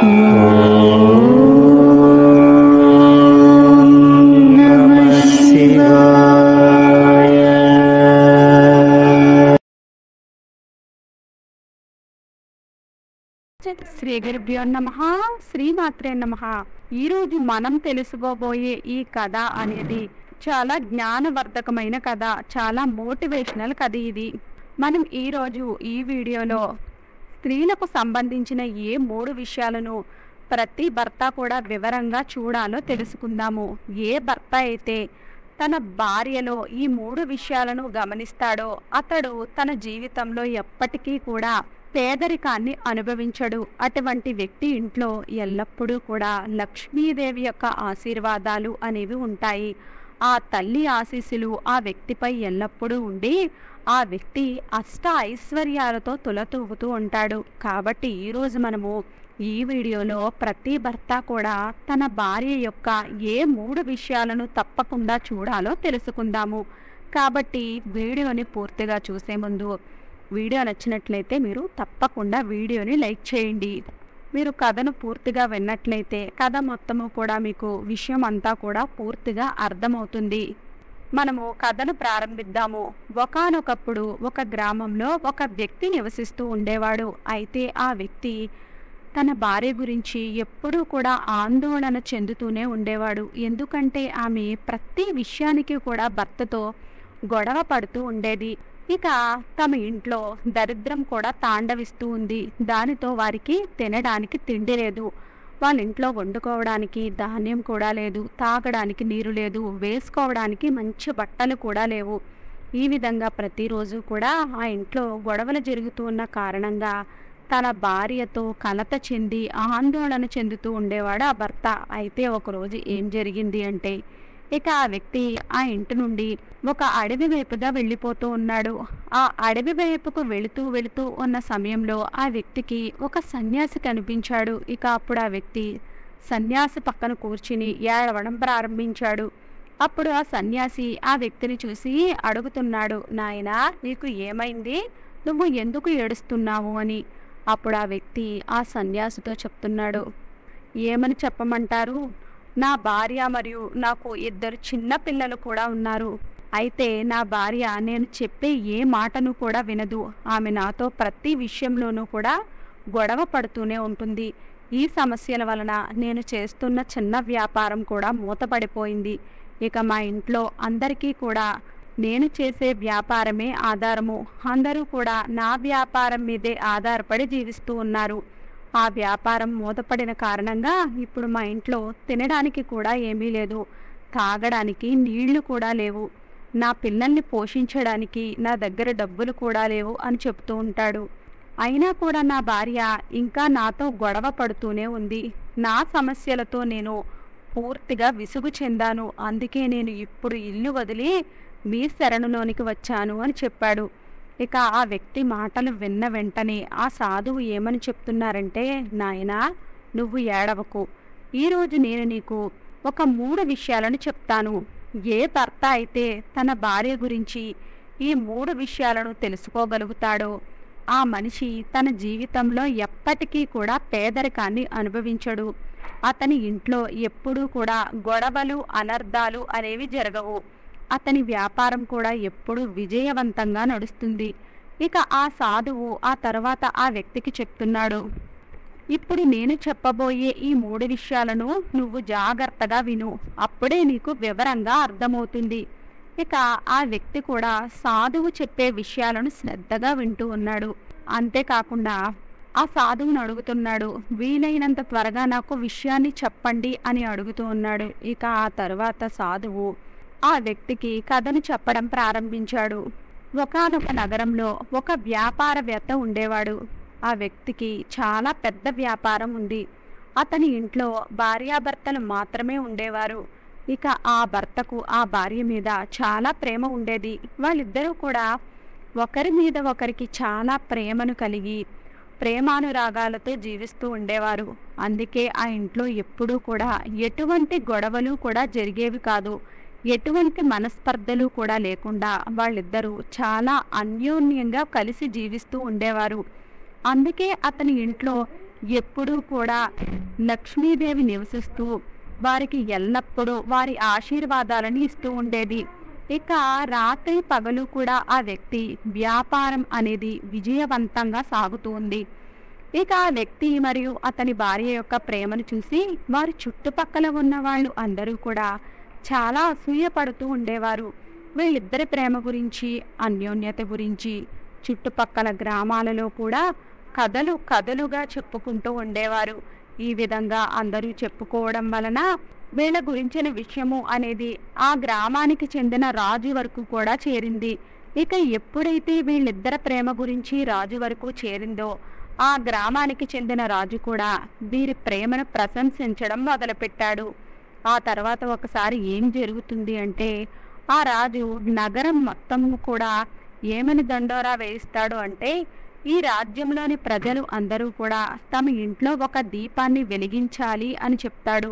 శ్రీ గురుభ్యో నమః, శ్రీమాత్రే నమః. ఈరోజు మనం తెలుసుకోబోయే ఈ కథ అనేది చాలా జ్ఞానవర్ధకమైన కథ, చాలా మోటివేషనల్ కథ. ఇది మనం ఈరోజు ఈ వీడియోలో స్త్రీలకు సంబంధించిన ఏ 3 విషయాలను ప్రతి భర్త కూడా వివరంగా చూడాలో తెలుసుకుందాము. ఏ భర్త అయితే తన భార్యలో ఈ 3 విషయాలను గమనిస్తాడో అతడు తన జీవితంలో ఎప్పటికీ కూడా పేదరికాన్ని అనుభవించడు. అటువంటి వ్యక్తి ఇంట్లో ఎల్లప్పుడూ కూడా లక్ష్మీదేవి యొక్క ఆశీర్వాదాలు అనేవి ఉంటాయి. ఆ తల్లి ఆశీస్సులు ఆ వ్యక్తిపై ఎల్లప్పుడూ ఉండి ఆ వ్యక్తి అష్ట ఐశ్వర్యాలతో తులతూగుతూ ఉంటాడు. కాబట్టి ఈరోజు మనము ఈ వీడియోలో ప్రతి భర్త కూడా తన భార్య యొక్క ఏ 3 విషయాలను తప్పకుండా చూడాలో తెలుసుకుందాము. కాబట్టి వీడియోని పూర్తిగా చూసే ముందు వీడియో నచ్చినట్లయితే మీరు తప్పకుండా వీడియోని లైక్ చేయండి. మీరు కథను పూర్తిగా విన్నట్లయితే కథ మొత్తము కూడా మీకు విషయం అంతా కూడా పూర్తిగా అర్థమవుతుంది. మనము కథను ప్రారంభిద్దాము. ఒకానొకప్పుడు ఒక గ్రామంలో ఒక వ్యక్తి నివసిస్తూ ఉండేవాడు. అయితే ఆ వ్యక్తి తన భార్య గురించి ఎప్పుడూ కూడా ఆందోళన చెందుతూనే ఉండేవాడు. ఎందుకంటే ఆమె ప్రతి విషయానికి కూడా భర్తతో గొడవ పడుతూ ఉండేది. ఇక తమ ఇంట్లో దరిద్రం కూడా తాండవిస్తూ ఉంది. దానితో వారికి తినడానికి తిండి లేదు, వాళ్ళ ఇంట్లో వండుకోవడానికి ధాన్యం కూడా లేదు, తాగడానికి నీరు లేదు, వేసుకోవడానికి మంచి బట్టలు కూడా లేవు. ఈ విధంగా ప్రతిరోజు కూడా ఆ ఇంట్లో గొడవలు జరుగుతూ ఉన్న కారణంగా తన భార్యతో కలత చెంది ఆందోళన చెందుతూ ఉండేవాడు ఆ భర్త. అయితే ఒకరోజు ఏం జరిగింది అంటే ఇక ఆ వ్యక్తి ఆ ఇంటి నుండి ఒక అడవి వైపుగా వెళ్ళిపోతూ ఉన్నాడు. ఆ అడవి వైపుకు వెళుతూ ఉన్న సమయంలో ఆ వ్యక్తికి ఒక సన్యాసి కనిపించాడు. ఇక అప్పుడు ఆ వ్యక్తి సన్యాసి పక్కన కూర్చుని ఏడవడం ప్రారంభించాడు. అప్పుడు ఆ సన్యాసి ఆ వ్యక్తిని చూసి అడుగుతున్నాడు, నాయనా నీకు ఏమైంది, నువ్వు ఎందుకు ఏడుస్తున్నావు అని. అప్పుడు ఆ వ్యక్తి ఆ సన్యాసితో చెప్తున్నాడు, ఏమని చెప్పమంటారు, నా భార్య మరియు నాకు 2 చిన్న పిల్లలు కూడా ఉన్నారు. అయితే నా భార్య నేను చెప్పే ఏ మాటను కూడా వినదు. ఆమె నాతో ప్రతి విషయంలోనూ కూడా గొడవ పడుతూనే ఉంటుంది. ఈ సమస్యల వలన నేను చేస్తున్న చిన్న వ్యాపారం కూడా మూతపడిపోయింది. ఇక మా ఇంట్లో అందరికీ కూడా నేను చేసే వ్యాపారమే ఆధారము. అందరూ కూడా నా వ్యాపారం మీదే ఆధారపడి జీవిస్తూ ఉన్నారు. ఆ వ్యాపారం మూతపడిన కారణంగా ఇప్పుడు మా ఇంట్లో తినడానికి కూడా ఏమీ లేదు, తాగడానికి నీళ్లు కూడా లేవు, నా పిల్లల్ని పోషించడానికి నా దగ్గర డబ్బులు కూడా లేవు అని చెప్తూ ఉంటాడు. అయినా కూడా నా భార్య ఇంకా నాతో గొడవ పడుతూనే ఉంది. నా సమస్యలతో నేను పూర్తిగా విసుగు చెందాను. అందుకే నేను ఇప్పుడు ఇల్లు వదిలి మీ శరణులోనికి వచ్చాను అని చెప్పాడు. ఇక ఆ వ్యక్తి మాటలు విన్న వెంటనే ఆ సాధువు ఏమని చెప్తున్నారంటే, నాయనా నువ్వు ఏడవకు, ఈరోజు నేను నీకు ఒక 3 విషయాలను చెప్తాను. ఏ భర్త అయితే తన భార్య గురించి ఈ 3 విషయాలను తెలుసుకోగలుగుతాడో ఆ మనిషి తన జీవితంలో ఎప్పటికీ కూడా పేదరికాన్ని అనుభవించడు. అతని ఇంట్లో ఎప్పుడూ కూడా గొడవలు అనర్థాలు అనేవి జరగవు. అతని వ్యాపారం కూడా ఎప్పుడూ విజయవంతంగా నడుస్తుంది. ఇక ఆ సాధువు ఆ తర్వాత ఆ వ్యక్తికి చెప్తున్నాడు, ఇప్పుడు నేను చెప్పబోయే ఈ 3 విషయాలను నువ్వు జాగ్రత్తగా విను, అప్పుడే నీకు వివరంగా అర్థమవుతుంది. ఇక ఆ వ్యక్తి కూడా సాధువు చెప్పే విషయాలను శ్రద్ధగా వింటూ ఉన్నాడు. అంతేకాకుండా ఆ సాధువును అడుగుతున్నాడు, వీలైనంత త్వరగా నాకు విషయాన్ని చెప్పండి అని అడుగుతూ ఉన్నాడు. ఇక ఆ తర్వాత సాధువు ఆ వ్యక్తికి కథను చెప్పడం ప్రారంభించాడు. ఒకానొక నగరంలో ఒక వ్యాపారవేత్త ఉండేవాడు. ఆ వ్యక్తికి చాలా పెద్ద వ్యాపారం ఉంది. అతని ఇంట్లో భార్యాభర్తలు మాత్రమే ఉండేవారు. ఇక ఆ భర్తకు ఆ భార్య మీద చాలా ప్రేమ ఉండేది. వాళ్ళిద్దరూ కూడా ఒకరి మీద ఒకరికి చాలా ప్రేమను కలిగి ప్రేమానురాగాలతో జీవిస్తూ ఉండేవారు. అందుకే ఆ ఇంట్లో ఎప్పుడూ కూడా ఎటువంటి గొడవలు కూడా జరిగేవి కాదు. ఎటువంటి మనస్పర్ధలు కూడా లేకుండా వాళ్ళిద్దరూ చాలా అన్యోన్యంగా కలిసి జీవిస్తూ ఉండేవారు. అందుకే అతని ఇంట్లో ఎప్పుడూ కూడా లక్ష్మీదేవి నివసిస్తూ వారికి ఎల్లప్పుడూ వారి ఆశీర్వాదాలను ఇస్తూ ఉండేది. ఇక రాత్రి పగలు కూడా ఆ వ్యక్తి వ్యాపారం అనేది విజయవంతంగా సాగుతూ ఉంది. ఇక ఆ వ్యక్తి మరియు అతని భార్య యొక్క ప్రేమను చూసి వారి చుట్టుపక్కల ఉన్న వాళ్ళు అందరూ కూడా చాలా అసూయపడుతూ ఉండేవారు. వీళ్ళిద్దరి ప్రేమ గురించి, అన్యోన్యత గురించి చుట్టుపక్కల గ్రామాలలో కూడా కథలు కథలుగా చెప్పుకుంటూ ఉండేవారు. ఈ విధంగా అందరూ చెప్పుకోవడం వలన వీళ్ళ గురించిన విషయము అనేది ఆ గ్రామానికి చెందిన రాజు వరకు కూడా చేరింది. ఇక ఎప్పుడైతే వీళ్ళిద్దరి ప్రేమ గురించి రాజు వరకు చేరిందో ఆ గ్రామానికి చెందిన రాజు కూడా వీరి ప్రేమను ప్రశంసించడం మొదలుపెట్టాడు. ఆ తర్వాత ఒకసారి ఏం జరుగుతుంది అంటే, ఆ రాజు నగరం మొత్తం కూడా ఏమని దండోరా వేయిస్తాడు అంటే, ఈ రాజ్యంలోని ప్రజలు అందరూ కూడా తమ ఇంట్లో ఒక దీపాన్ని వెలిగించాలి అని చెప్తాడు.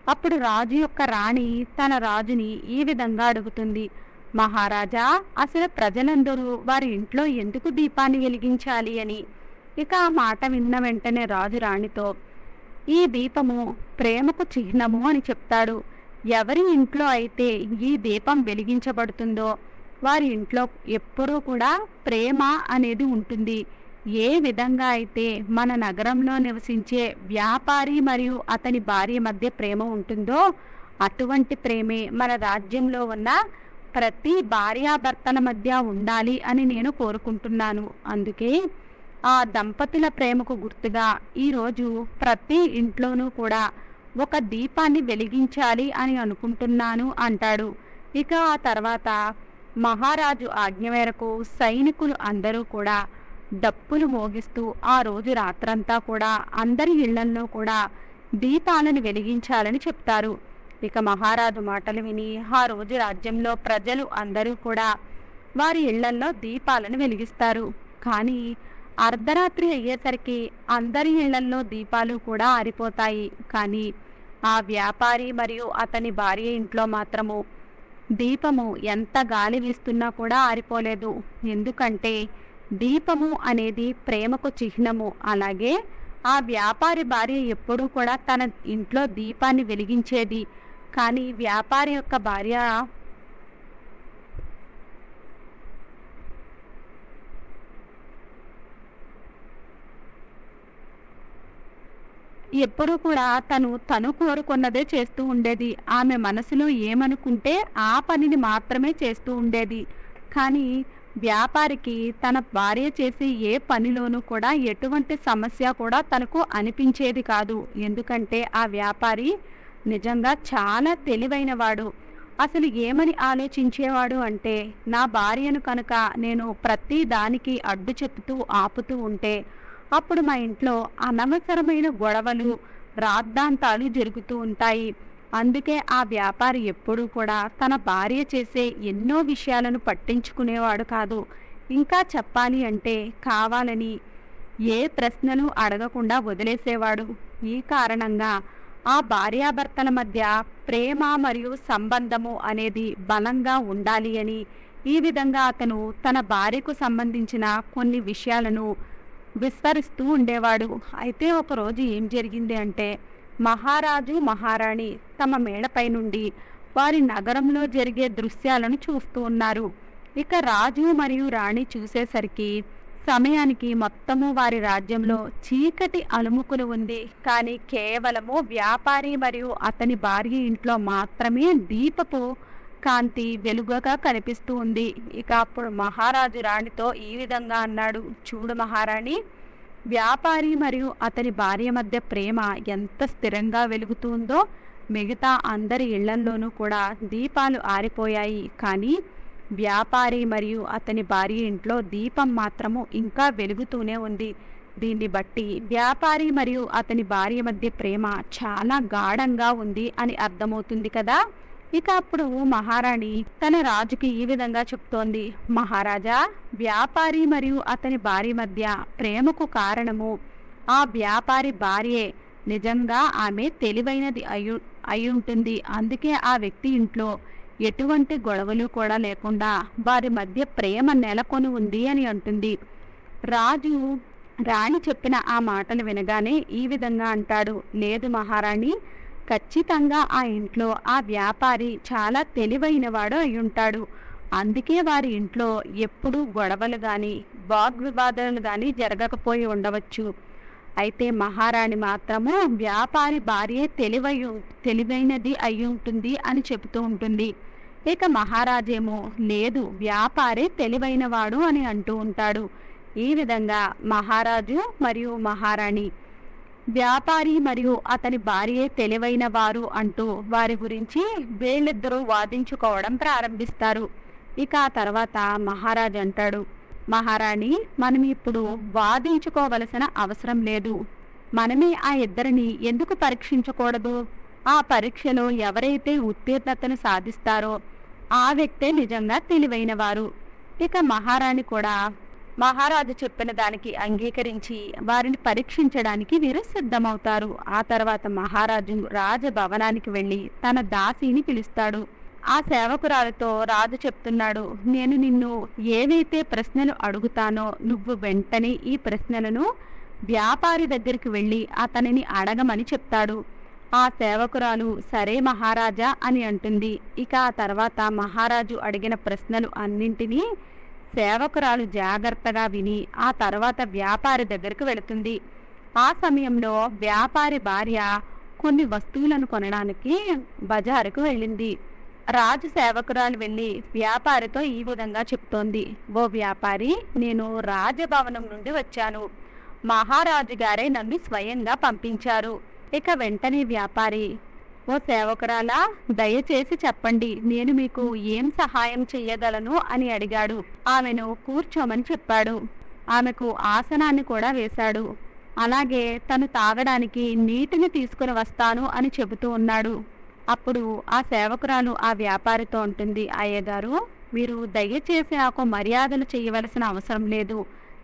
అప్పుడు రాజు యొక్క రాణి తన రాజుని ఈ విధంగా అడుగుతుంది, మహారాజా, అసలు ప్రజలందరూ వారి ఇంట్లో ఎందుకు దీపాన్ని వెలిగించాలి అని. ఇక ఆ మాట విన్న వెంటనే రాజు రాణితో, ఈ దీపము ప్రేమకు చిహ్నము అని చెప్తాడు. ఎవరి ఇంట్లో అయితే ఈ దీపం వెలిగించబడుతుందో వారి ఇంట్లో ఎప్పుడూ కూడా ప్రేమ అనేది ఉంటుంది. ఏ విధంగా అయితే మన నగరంలో నివసించే వ్యాపారి మరియు అతని భార్య మధ్య ప్రేమ ఉంటుందో అటువంటి ప్రేమే మన రాజ్యంలో ఉన్న ప్రతి భార్యాభర్తల మధ్య ఉండాలి అని నేను కోరుకుంటున్నాను. అందుకే ఆ దంపతుల ప్రేమకు గుర్తుగా ఈరోజు ప్రతి ఇంట్లోనూ కూడా ఒక దీపాన్ని వెలిగించాలి అని అనుకుంటున్నాను అంటాడు. ఇక ఆ తర్వాత మహారాజు ఆజ్ఞ మేరకు సైనికులు అందరూ కూడా డప్పులు మోగిస్తూ ఆ రోజు రాత్రంతా కూడా అందరి ఇళ్లల్లో కూడా దీపాలను వెలిగించాలని చెప్తారు. ఇక మహారాజు మాటలు విని ఆ రోజు రాజ్యంలో ప్రజలు అందరూ కూడా వారి ఇళ్లల్లో దీపాలను వెలిగిస్తారు. కానీ అర్ధరాత్రి అయ్యేసరికి అందరి ఇళ్లల్లో దీపాలు కూడా ఆరిపోతాయి. కానీ ఆ వ్యాపారి మరియు అతని భార్య ఇంట్లో మాత్రము దీపము ఎంత గాలి వీస్తున్నా కూడా ఆరిపోలేదు. ఎందుకంటే దీపము అనేది ప్రేమకు చిహ్నము. అలాగే ఆ వ్యాపారి భార్య ఎప్పుడూ కూడా తన ఇంట్లో దీపాన్ని వెలిగించేది. కానీ వ్యాపారి యొక్క భార్య ఎప్పుడూ కూడా తను కోరుకున్నదే చేస్తూ ఉండేది. ఆమె మనసులో ఏమనుకుంటే ఆ పనిని మాత్రమే చేస్తూ ఉండేది. కానీ వ్యాపారికి తన భార్య చేసే ఏ పనిలోనూ కూడా ఎటువంటి సమస్య కూడా తనకు అనిపించేది కాదు. ఎందుకంటే ఆ వ్యాపారి నిజంగా చాలా తెలివైనవాడు. అసలు ఏమని ఆలోచించేవాడు అంటే, నా భార్యను కనుక నేను ప్రతి దానికి అడ్డు చెప్తూ ఆపుతూ ఉంటే అప్పుడు మా ఇంట్లో అనవసరమైన గొడవలు, రాద్ధాంతాలు జరుగుతూ ఉంటాయి. అందుకే ఆ వ్యాపారి ఎప్పుడూ కూడా తన భార్య చేసే ఎన్నో విషయాలను పట్టించుకునేవాడు కాదు. ఇంకా చెప్పాలి అంటే కావాలని ఏ ప్రశ్నలు అడగకుండా వదిలేసేవాడు. ఈ కారణంగా ఆ భార్యాభర్తల మధ్య ప్రేమ మరియు సంబంధము అనేది బలంగా ఉండాలి అని ఈ విధంగా అతను తన భార్యకు సంబంధించిన కొన్ని విషయాలను విస్తరిస్తూ ఉండేవాడు. అయితే ఒకరోజు ఏం జరిగింది అంటే, మహారాజు మహారాణి తమ మేడపై నుండి వారి నగరంలో జరిగే దృశ్యాలను చూస్తూ ఉన్నారు. ఇక రాజు మరియు రాణి చూసేసరికి సమయానికి మొత్తము వారి రాజ్యంలో చీకటి అలుముకుని ఉంది. కానీ కేవలము వ్యాపారి మరియు అతని భార్య ఇంట్లో మాత్రమే దీపపు కాంతి వెలుగుగా కనిపిస్తూ ఉంది. ఇక అప్పుడు మహారాజు రాణితో ఈ విధంగా అన్నాడు, చూడు మహారాణి, వ్యాపారి మరియు అతని భార్య మధ్య ప్రేమ ఎంత స్థిరంగా వెలుగుతుందో మిగతా అందరి ఇళ్లల్లోనూ కూడా దీపాలు ఆరిపోయాయి. కానీ వ్యాపారి మరియు అతని భార్య ఇంట్లో దీపం మాత్రము ఇంకా వెలుగుతూనే ఉంది. దీన్ని బట్టి వ్యాపారి మరియు అతని భార్య మధ్య ప్రేమ చాలా గాఢంగా ఉంది అని అర్థమవుతుంది కదా. ఇక అప్పుడు మహారాణి తన రాజుకి ఈ విధంగా చెప్తోంది, మహారాజా, వ్యాపారి మరియు అతని భార్య మధ్య ప్రేమకు కారణము ఆ వ్యాపారి భార్యే. నిజంగా ఆమె తెలివైనది అయి ఉంటుంది. అందుకే ఆ వ్యక్తి ఇంట్లో ఎటువంటి గొడవలు కూడా లేకుండా వారి మధ్య ప్రేమ నెలకొని ఉంది అని అంటుంది. రాజు రాణి చెప్పిన ఆ మాటలు వినగానే ఈ విధంగా అంటాడు, లేదు మహారాణి, ఖచ్చితంగా ఆ ఇంట్లో ఆ వ్యాపారి చాలా తెలివైనవాడు అయ్యుంటాడు. అందుకే వారి ఇంట్లో ఎప్పుడూ గొడవలు గాని వాగ్వివాదాలు గాని జరగకపోయి ఉండవచ్చు. అయితే మహారాణి మాత్రము వ్యాపారి భార్య తెలివైనది అయి ఉంటుంది అని చెబుతూ ఉంటుంది. ఇక మహారాజేమో లేదు, వ్యాపారే తెలివైనవాడు అని అంటూ ఉంటాడు. ఈ విధంగా మహారాజు మరియు మహారాణి వ్యాపారి మరియు అతని భార్యే తెలివైన వారు అంటూ వారి గురించి వీళ్ళిద్దరూ వాదించుకోవడం ప్రారంభిస్తారు. ఇక ఆ తర్వాత మహారాజు అంటాడు, మహారాణి, మనం ఇప్పుడు వాదించుకోవలసిన అవసరం లేదు. మనమే ఆ ఇద్దరిని ఎందుకు పరీక్షించకూడదు? ఆ పరీక్షలో ఎవరైతే ఉత్తీర్ణతను సాధిస్తారో ఆ వ్యక్తే నిజంగా తెలివైన వారు. ఇక మహారాణి కూడా మహారాజు చెప్పిన దానికి అంగీకరించి వారిని పరీక్షించడానికి వీరు సిద్ధమవుతారు. ఆ తర్వాత మహారాజు రాజభవనానికి వెళ్ళి తన దాసిని పిలుస్తాడు. ఆ సేవకురాలతో రాజు చెప్తున్నాడు, నేను నిన్ను ఏవైతే ప్రశ్నలు అడుగుతానో నువ్వు వెంటనే ఈ ప్రశ్నలను వ్యాపారి దగ్గరికి వెళ్ళి అతనిని అడగమని చెప్తాడు. ఆ సేవకురాలు సరే మహారాజా అని అంటుంది. ఇక ఆ తర్వాత మహారాజు అడిగిన ప్రశ్నలు అన్నింటినీ సేవకురాలు జాగ్రత్తగా విని ఆ తర్వాత వ్యాపారి దగ్గరికి వెళుతుంది. ఆ సమయంలో వ్యాపారి భార్య కొన్ని వస్తువులను కొనడానికి బజారుకు వెళ్ళింది. రాజు సేవకురాలు వెళ్ళి వ్యాపారితో ఈ విధంగా చెప్తోంది, ఓ వ్యాపారి, నేను రాజభవనం నుండి వచ్చాను. మహారాజు గారే నన్ను స్వయంగా పంపించారు. ఇక వెంటనే వ్యాపారి, ఓ సేవకురాలా, దయచేసి చెప్పండి, నేను మీకు ఏం సహాయం చెయ్యగలను అని అడిగాడు. ఆమెను కూర్చోమని చెప్పాడు. ఆమెకు ఆసనాన్ని కూడా వేశాడు. అలాగే తను తాగడానికి నీటిని తీసుకుని వస్తాను అని చెబుతూ ఉన్నాడు. అప్పుడు ఆ సేవకురాలు ఆ వ్యాపారితో ఉంటుంది, అయ్యగారు, మీరు దయచేసి నాకు మర్యాదలు చేయవలసిన అవసరం లేదు.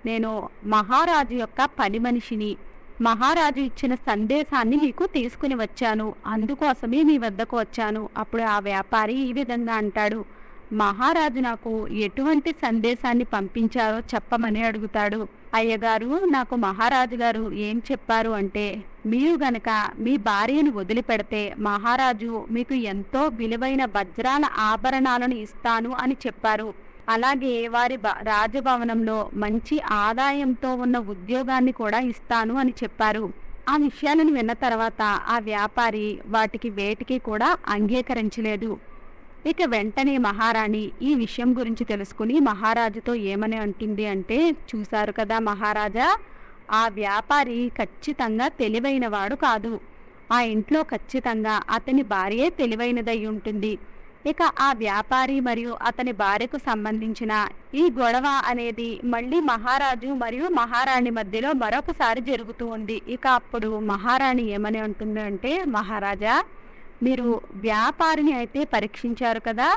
నేను మహారాజు యొక్క పని మనిషిని. మహారాజు ఇచ్చిన సందేశాన్ని మీకు తీసుకుని వచ్చాను, అందుకోసమే మీ వద్దకు వచ్చాను. అప్పుడు ఆ వ్యాపారి ఈ విధంగా అంటాడు, మహారాజు నాకు ఎటువంటి సందేశాన్ని పంపించారో చెప్పమని అడుగుతాడు. అయ్యగారు, నాకు మహారాజు గారు ఏం చెప్పారు అంటే, మీరు గనక మీ భార్యను వదిలిపెడితే మహారాజు మీకు ఎంతో విలువైన వజ్రాల ఆభరణాలను ఇస్తాను అని చెప్పారు. అలాగే వారి రాజభవనంలో మంచి ఆదాయంతో ఉన్న ఉద్యోగాన్ని కూడా ఇస్తాను అని చెప్పారు. ఆ విషయాలను విన్న తర్వాత ఆ వ్యాపారి వాటికి వేటికి కూడా అంగీకరించలేదు. ఇక వెంటనే మహారాణి ఈ విషయం గురించి తెలుసుకుని మహారాజుతో ఏమని అంటుంది అంటే, చూశారు కదా మహారాజా, ఆ వ్యాపారి ఖచ్చితంగా తెలివైనవాడు కాదు. ఆ ఇంట్లో ఖచ్చితంగా అతని భార్యే తెలివైనదై ఉంటుంది. ఇక ఆ వ్యాపారి మరియు అతని భార్యకు సంబంధించిన ఈ గొడవ అనేది మళ్ళీ మహారాజు మరియు మహారాణి మధ్యలో మరొకసారి జరుగుతూ ఉంది. ఇక అప్పుడు మహారాణి ఏమని అంటుంది అంటే, మహారాజా, మీరు వ్యాపారిని అయితే పరీక్షించారు కదా,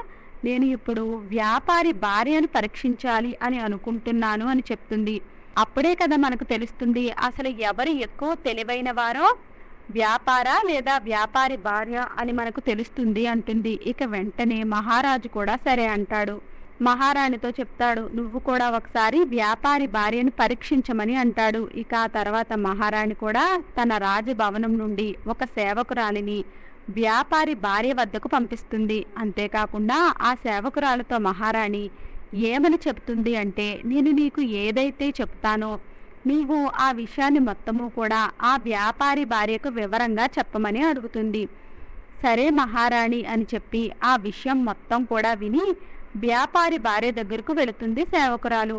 నేను ఇప్పుడు వ్యాపారి భార్యను పరీక్షించాలి అని అనుకుంటున్నాను అని చెప్తుంది. అప్పుడే కదా మనకు తెలుస్తుంది అసలు ఎవరు ఎక్కువ తెలివైన వారో, వ్యాపార లేదా వ్యాపారి భార్య అని మనకు తెలుస్తుంది అంటుంది. ఇక వెంటనే మహారాజు కూడా సరే అంటాడు. మహారాణితో చెప్తాడు, నువ్వు కూడా ఒకసారి వ్యాపారి భార్యను పరీక్షించమని అంటాడు. ఇక ఆ తర్వాత మహారాణి కూడా తన రాజభవనం నుండి ఒక సేవకురాలిని వ్యాపారి భార్య వద్దకు పంపిస్తుంది. అంతేకాకుండా ఆ సేవకురాలతో మహారాణి ఏమని చెప్తుంది అంటే, నేను నీకు ఏదైతే చెప్తానో నీవు ఆ విషయాన్ని మొత్తము కూడా ఆ వ్యాపారి భార్యకు వివరంగా చెప్పమని అడుగుతుంది. సరే మహారాణి అని చెప్పి ఆ విషయం మొత్తం కూడా విని వ్యాపారి భార్య దగ్గరకు వెళుతుంది సేవకురాలు.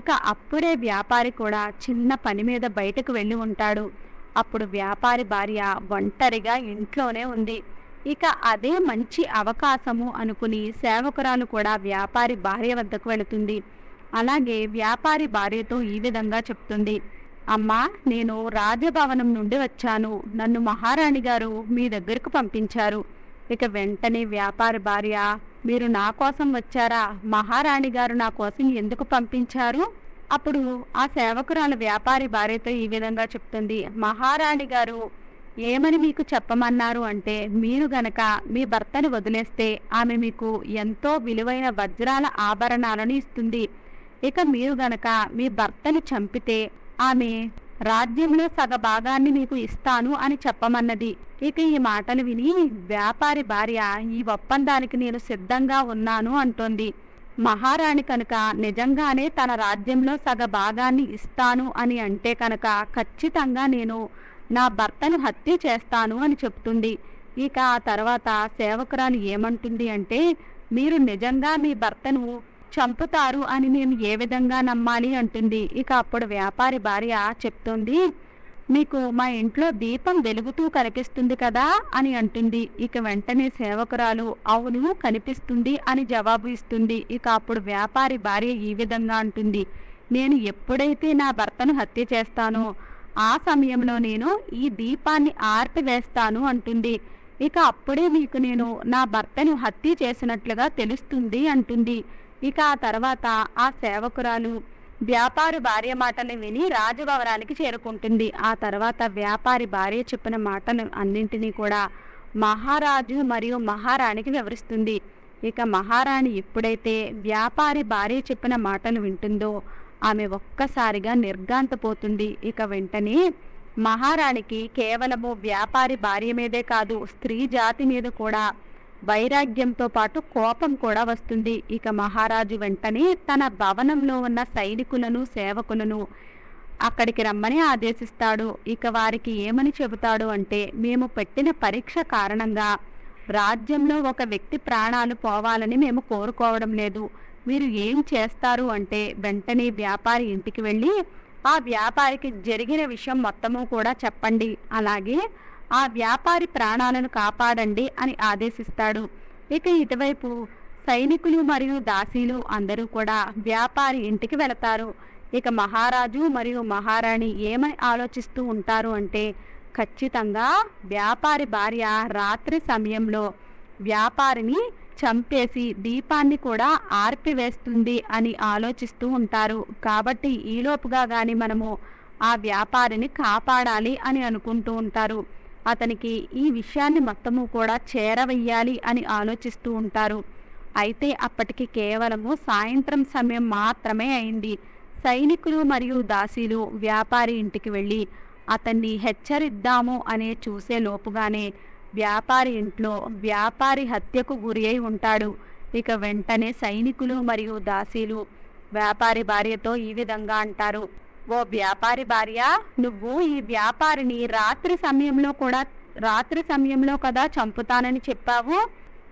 ఇక అప్పుడే వ్యాపారి కూడా చిన్న పని మీద బయటకు వెళ్ళి ఉంటాడు. అప్పుడు వ్యాపారి భార్య ఒంటరిగా ఇంట్లోనే ఉంది. ఇక అదే మంచి అవకాశము అనుకుని సేవకురాలు కూడా వ్యాపారి భార్య వద్దకు వెళుతుంది. అలాగే వ్యాపారి భార్యతో ఈ విధంగా చెప్తుంది, అమ్మా, నేను రాజభవనం నుండి వచ్చాను. నన్ను మహారాణి గారు మీ దగ్గరకు పంపించారు. ఇక వెంటనే వ్యాపారి భార్య, మీరు నా కోసం వచ్చారా? మహారాణి గారు నా కోసం ఎందుకు పంపించారు? అప్పుడు ఆ సేవకురాలు వ్యాపారి భార్యతో ఈ విధంగా చెప్తుంది, మహారాణి గారు ఏమని మీకు చెప్పమన్నారు అంటే, మీరు గనక మీ భర్తని వదిలేస్తే ఆమె మీకు ఎంతో విలువైన వజ్రాల ఆభరణాలను ఇస్తుంది. ఇక మీరు గనక మీ భర్తని చంపితే ఆమె రాజ్యంలో సగభాగాన్ని మీకు ఇస్తాను అని చెప్పమన్నది. ఇక ఈ మాటలు విని వ్యాపారి భార్య ఈ ఒప్పందానికి నేను సిద్ధంగా ఉన్నాను అంటోంది. మహారాణి కనుక నిజంగానే తన రాజ్యంలో సగభాగాన్ని ఇస్తాను అని అంటే కనుక ఖచ్చితంగా నేను నా భర్తను హత్య చేస్తాను అని చెప్తుంది. ఇక ఆ తర్వాత సేవకురాలు ఏమంటుంది అంటే, మీరు నిజంగా మీ భర్తను చంపుతారు అని నేను ఏ విధంగా నమ్మాలి అంటుంది. ఇక అప్పుడు వ్యాపారి భార్య చెప్తుంది, మీకు మా ఇంట్లో దీపం వెలుగుతూ కనిపిస్తుంది కదా అని అంటుంది. ఇక వెంటనే సేవకురాలు అవును కనిపిస్తుంది అని జవాబు ఇస్తుంది. ఇక అప్పుడు వ్యాపారి భార్య ఈ విధంగా అంటుంది, నేను ఎప్పుడైతే నా భర్తను హత్య చేస్తానో ఆ సమయంలో నేను ఈ దీపాన్ని ఆర్పివేస్తాను అంటుంది. ఇక అప్పుడే మీకు నేను నా భర్తను హత్య చేసినట్లుగా తెలుస్తుంది అంటుంది. ఇక ఆ తర్వాత ఆ సేవకురాలు వ్యాపారి భార్య మాటలు విని రాజభవనానికి చేరుకుంటుంది. ఆ తర్వాత వ్యాపారి భార్య చెప్పిన మాటలు అన్నింటినీ కూడా మహారాజు మరియు మహారాణికి వివరిస్తుంది. ఇక మహారాణి ఎప్పుడైతే వ్యాపారి భార్య చెప్పిన మాటలు వింటుందో ఆమె ఒక్కసారిగా నిర్ఘాంతపోతుంది. ఇక వెంటనే మహారాణికి కేవలము వ్యాపారి భార్య మీదే కాదు, స్త్రీ జాతి మీద కూడా వైరాగ్యంతో పాటు కోపం కూడా వస్తుంది. ఇక మహారాజు వెంటనే తన భవనంలో ఉన్న సైనికులను సేవకులను అక్కడికి రమ్మని ఆదేశిస్తాడు. ఇక వారికి ఏమని చెబుతాడు అంటే, మేము పెట్టిన పరీక్ష కారణంగా రాజ్యంలో ఒక వ్యక్తి ప్రాణాలు పోవాలని మేము కోరుకోవడం లేదు. మీరు ఏం చేస్తారు అంటే, వెంటనే వ్యాపారి ఇంటికి వెళ్ళి ఆ వ్యాపారికి జరిగిన విషయం మొత్తము కూడా చెప్పండి, అలాగే ఆ వ్యాపారి ప్రాణాలను కాపాడండి అని ఆదేశిస్తాడు. ఇక ఇటువైపు సైనికులు మరియు దాసీలు అందరూ కూడా వ్యాపారి ఇంటికి వెళతారు. ఇక మహారాజు మరియు మహారాణి ఏమని ఆలోచిస్తూ ఉంటారు అంటే, ఖచ్చితంగా వ్యాపారి భార్య రాత్రి సమయంలో వ్యాపారిని చంపేసి దీపాన్ని కూడా ఆర్పివేస్తుంది అని ఆలోచిస్తూ ఉంటారు. కాబట్టి ఈలోపుగా గాని మనము ఆ వ్యాపారిని కాపాడాలి అని అనుకుంటూ ఉంటారు. అతనికి ఈ విషయాన్ని మొత్తము కూడా చేరవేయాలి అని ఆలోచిస్తూ ఉంటారు. అయితే అప్పటికి కేవలము సాయంత్రం సమయం మాత్రమే అయింది. సైనికులు మరియు దాసీలు వ్యాపారి ఇంటికి వెళ్ళి అతన్ని హెచ్చరిద్దాము అనే చూసే లోపుగానే వ్యాపారి ఇంట్లో వ్యాపారి హత్యకు గురి అయి ఉంటాడు. ఇక వెంటనే సైనికులు మరియు దాసీలు వ్యాపారి భార్యతో ఈ విధంగా అంటారు, ఓ వ్యాపారి భార్య, నువ్వు ఈ వ్యాపారిని రాత్రి సమయంలో కదా చంపుతానని చెప్పావు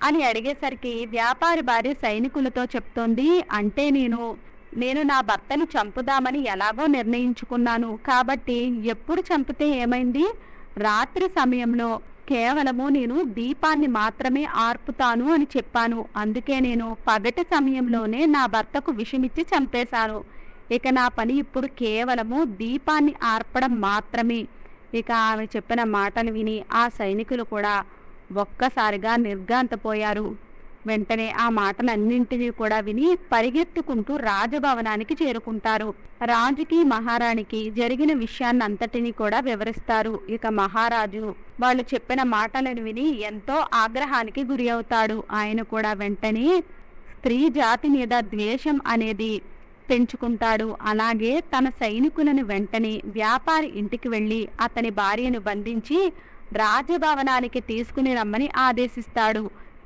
అని అడిగేసరికి వ్యాపారి భార్య సైనికులతో చెప్తోంది, అంటే నేను నా భర్తను చంపుదామని ఎలాగో నిర్ణయించుకున్నాను. కాబట్టి ఎప్పుడు చంపితే ఏమైంది, రాత్రి సమయంలో కేవలము నేను దీపాన్ని మాత్రమే ఆర్పుతాను అని చెప్పాను. అందుకే నేను పగటి సమయంలోనే నా భర్తకు విషమిచ్చి చంపేశాను. ఇక నా పని ఇప్పుడు కేవలము దీపాన్ని ఆర్పడం మాత్రమే. ఇక ఆమె చెప్పిన మాటలు విని ఆ సైనికులు కూడా ఒక్కసారిగా నిర్ఘాంతపోయారు. వెంటనే ఆ మాటలన్నింటినీ కూడా విని పరిగెత్తుకుంటూ రాజభవనానికి చేరుకుంటారు. రాజుకి మహారాణికి జరిగిన విషయాన్నంతటినీ కూడా వివరిస్తారు. ఇక మహారాజు వాళ్ళు చెప్పిన మాటలను విని ఎంతో ఆగ్రహానికి గురి అవుతాడు. ఆయన కూడా వెంటనే స్త్రీ జాతి మీద ద్వేషం అనేది పెంచుకుంటాడు. అలాగే తన సైనికులను వెంటనే వ్యాపారి ఇంటికి వెళ్ళి అతని భార్యను బంధించి రాజభవనానికి తీసుకుని రమ్మని ఆదేశిస్తాడు.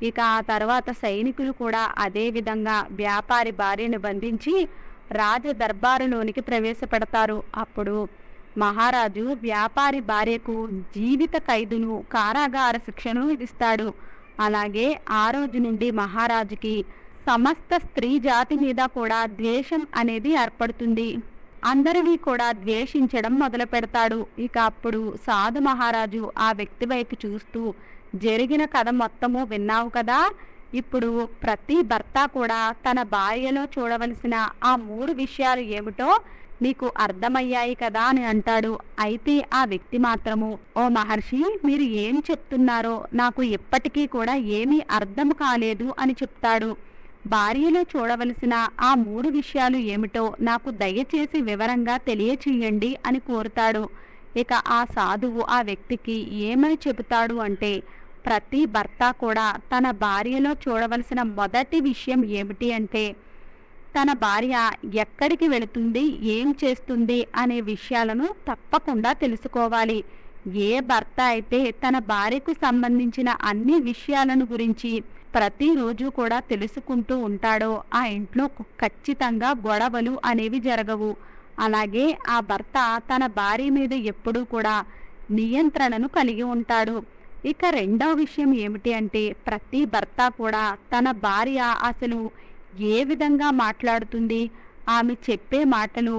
ఇక ఆ తర్వాత సైనికులు కూడా అదే విధంగా వ్యాపారి భార్యను బంధించి రాజ దర్బారులోనికి ప్రవేశపెడతారు. అప్పుడు మహారాజు వ్యాపారి భార్యకు జీవిత ఖైదును, కారాగార శిక్షను విధిస్తాడు. అలాగే ఆ రోజు నుండి మహారాజుకి సమస్త స్త్రీ జాతి మీద కూడా ద్వేషం అనేది ఏర్పడుతుంది. అందరినీ కూడా ద్వేషించడం మొదలు పెడతాడు. ఇక అప్పుడు సాధు మహారాజు ఆ వ్యక్తి వైపు చూస్తూ, జరిగిన కథ మొత్తము విన్నావు కదా, ఇప్పుడు ప్రతి భర్త కూడా తన భార్యలో చూడవలసిన ఆ 3 విషయాలు ఏమిటో నీకు అర్థమయ్యాయి కదా అని అంటాడు. అయితే ఆ వ్యక్తి మాత్రము, ఓ మహర్షి, మీరు ఏం చెప్తున్నారో నాకు ఎప్పటికీ కూడా ఏమీ అర్థం కాలేదు అని చెప్తాడు. భార్యలో చూడవలసిన ఆ 3 విషయాలు ఏమిటో నాకు దయచేసి వివరంగా తెలియచేయండి అని కోరుతాడు. ఇక ఆ సాధువు ఆ వ్యక్తికి ఏమని చెబుతాడు అంటే, ప్రతి భర్త కూడా తన భార్యలో చూడవలసిన మొదటి విషయం ఏమిటి అంటే తన భార్య ఎక్కడికి వెళుతుంది, ఏం చేస్తుంది అనే విషయాలను తప్పకుండా తెలుసుకోవాలి. ఏ భర్త అయితే తన భార్యకు సంబంధించిన అన్ని విషయాలను గురించి ప్రతిరోజు కూడా తెలుసుకుంటూ ఉంటాడో ఆ ఇంట్లో ఖచ్చితంగా గొడవలు అనేవి జరగవు. అలాగే ఆ భర్త తన భార్య మీద ఎప్పుడూ కూడా నియంత్రణను కలిగి ఉంటాడు. ఇక రెండవ విషయం ఏమిటి అంటే, ప్రతి భర్త కూడా తన భార్య అసలు ఏ విధంగా మాట్లాడుతుంది, ఆమె చెప్పే మాటలు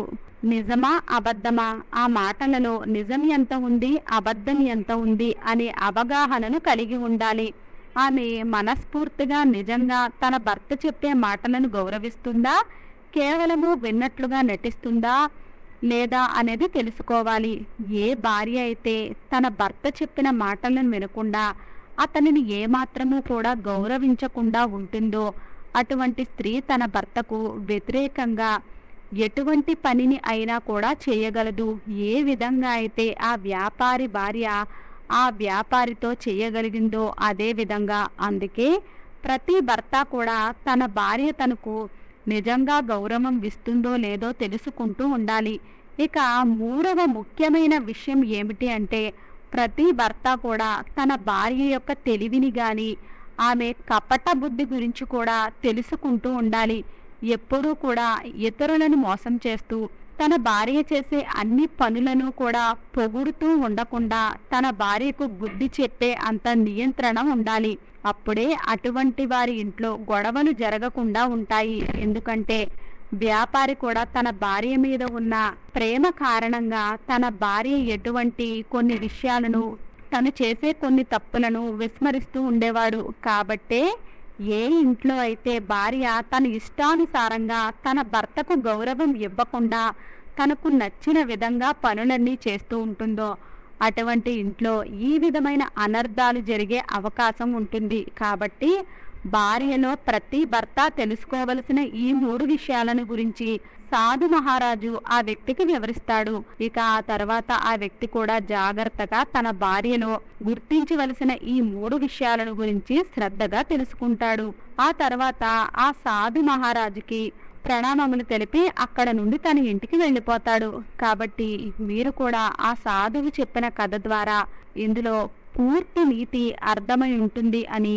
నిజమా అబద్ధమా, ఆ మాటలలో నిజం ఎంత ఉంది, అబద్ధం ఎంత ఉంది అనే అవగాహనను కలిగి ఉండాలి. ఆమె మనస్ఫూర్తిగా నిజంగా తన భర్త చెప్పే మాటలను గౌరవిస్తుందా, కేవలము విన్నట్లుగా నటిస్తుందా లేదా అనేది తెలుసుకోవాలి. ఏ భార్య అయితే తన భర్త చెప్పిన మాటలను వినకుండా అతనిని ఏమాత్రము కూడా గౌరవించకుండా ఉంటుందో అటువంటి స్త్రీ తన భర్తకు వ్యతిరేకంగా ఎటువంటి పనిని అయినా కూడా చేయగలదు. ఏ విధంగా అయితే ఆ వ్యాపారి భార్య ఆ వ్యాపారితో చేయగలిగిందో అదే విధంగా. అందుకే ప్రతి భర్త కూడా తన భార్య తనకు నిజంగా గౌరవం ఇస్తుందో లేదో తెలుసుకుంటూ ఉండాలి. ఇక మూడవ ముఖ్యమైన విషయం ఏమిటి అంటే, ప్రతి భర్త కూడా తన భార్య యొక్క తెలివిని కానీ ఆమె కపట బుద్ధి గురించి కూడా తెలుసుకుంటూ ఉండాలి. ఎప్పుడూ కూడా ఇతరులను మోసం చేస్తూ తన భార్య చేసే అన్ని పనులను కూడా పొగుడుతూ ఉండకుండా తన భార్యకు బుద్ధి చెప్పే అంత నియంత్రణ ఉండాలి. అప్పుడే అటువంటి వారి ఇంట్లో గొడవలు జరగకుండా ఉంటాయి. ఎందుకంటే వ్యాపారి కూడా తన భార్య మీద ఉన్న ప్రేమ కారణంగా తన భార్య ఎటువంటి కొన్ని విషయాలను, తను చేసే కొన్ని తప్పులను విస్మరిస్తూ ఉండేవాడు. కాబట్టే ఏ ఇంట్లో అయితే భార్య తన ఇష్టానుసారంగా తన భర్తకు గౌరవం ఇవ్వకుండా తనకు నచ్చిన విధంగా పనులన్నీ చేస్తూ ఉంటుందో అటువంటి ఇంట్లో ఈ విధమైన అనర్థాలు జరిగే అవకాశం ఉంటుంది. కాబట్టి భార్యలో ప్రతి భర్త తెలుసుకోవలసిన ఈ 3 విషయాలను గురించి సాధు మహారాజు ఆ వ్యక్తికి వివరిస్తాడు. ఇక ఆ తర్వాత ఆ వ్యక్తి కూడా జాగ్రత్తగా తన భార్యలో గుర్తించవలసిన ఈ 3 విషయాలను గురించి శ్రద్ధగా తెలుసుకుంటాడు. ఆ తర్వాత ఆ సాధు మహారాజుకి ప్రణామములు తెలిపి అక్కడ నుండి తన ఇంటికి వెళ్ళిపోతాడు. కాబట్టి మీరు కూడా ఆ సాధువు చెప్పిన కథ ద్వారా ఇందులో పూర్తి నీతి అర్థమై ఉంటుంది అని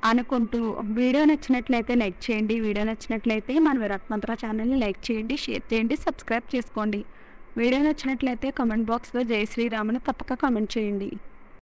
అనుకుంటూ, వీడియో నచ్చినట్లయితే లైక్ చేయండి. వీడియో నచ్చినట్లయితే మన విరాట్మంత్ర ఛానల్ని లైక్ చేయండి, షేర్ చేయండి, సబ్స్క్రైబ్ చేసుకోండి. వీడియో నచ్చినట్లయితే కామెంట్ బాక్స్లో జై శ్రీరామ్ అని తప్పక కామెంట్ చేయండి.